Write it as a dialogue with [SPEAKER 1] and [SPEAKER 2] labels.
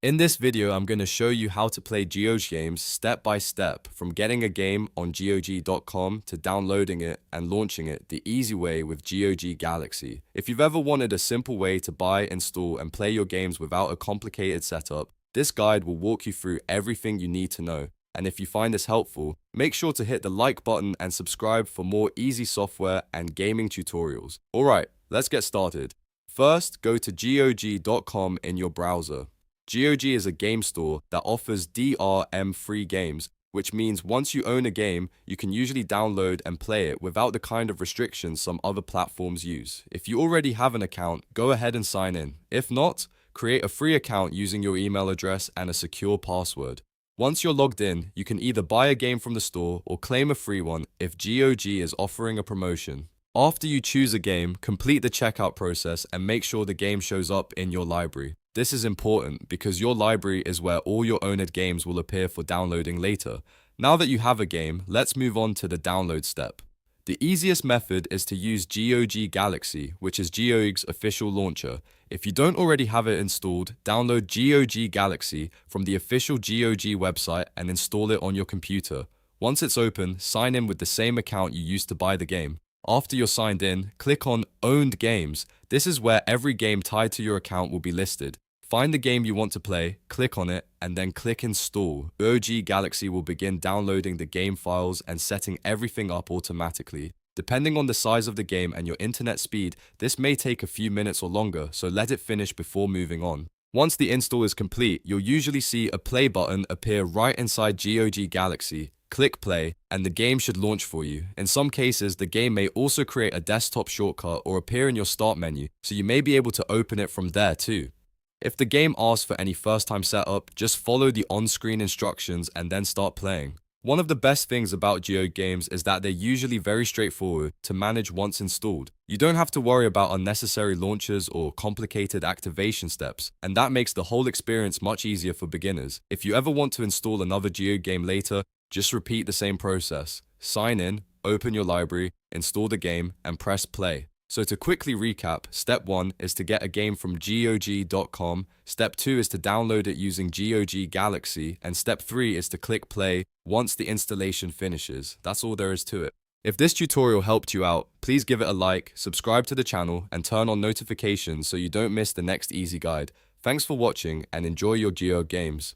[SPEAKER 1] In this video, I'm going to show you how to play GOG games step by step, from getting a game on GOG.com to downloading it and launching it the easy way with GOG Galaxy. If you've ever wanted a simple way to buy, install, and play your games without a complicated setup, this guide will walk you through everything you need to know. And if you find this helpful, make sure to hit the like button and subscribe for more easy software and gaming tutorials. Alright, let's get started. First, go to GOG.com in your browser. GOG is a game store that offers DRM-free games, which means once you own a game, you can usually download and play it without the kind of restrictions some other platforms use. If you already have an account, go ahead and sign in. If not, create a free account using your email address and a secure password. Once you're logged in, you can either buy a game from the store or claim a free one if GOG is offering a promotion. After you choose a game, complete the checkout process and make sure the game shows up in your library. This is important because your library is where all your owned games will appear for downloading later. Now that you have a game, let's move on to the download step. The easiest method is to use GOG Galaxy, which is GOG's official launcher. If you don't already have it installed, download GOG Galaxy from the official GOG website and install it on your computer. Once it's open, sign in with the same account you used to buy the game. After you're signed in, click on Owned Games. This is where every game tied to your account will be listed. Find the game you want to play, click on it, and then click Install. GOG Galaxy will begin downloading the game files and setting everything up automatically. Depending on the size of the game and your internet speed, this may take a few minutes or longer, so let it finish before moving on. Once the install is complete, you'll usually see a play button appear right inside GOG Galaxy. Click play, and the game should launch for you. In some cases, the game may also create a desktop shortcut or appear in your start menu, so you may be able to open it from there too. If the game asks for any first-time setup, just follow the on-screen instructions and then start playing. One of the best things about GOG games is that they're usually very straightforward to manage once installed. You don't have to worry about unnecessary launches or complicated activation steps, and that makes the whole experience much easier for beginners. If you ever want to install another GOG game later, just repeat the same process. Sign in, open your library, install the game, and press play. So to quickly recap, step 1 is to get a game from GOG.com, step 2 is to download it using GOG Galaxy, and step 3 is to click play once the installation finishes. That's all there is to it. If this tutorial helped you out, please give it a like, subscribe to the channel, and turn on notifications so you don't miss the next easy guide. Thanks for watching and enjoy your GOG games.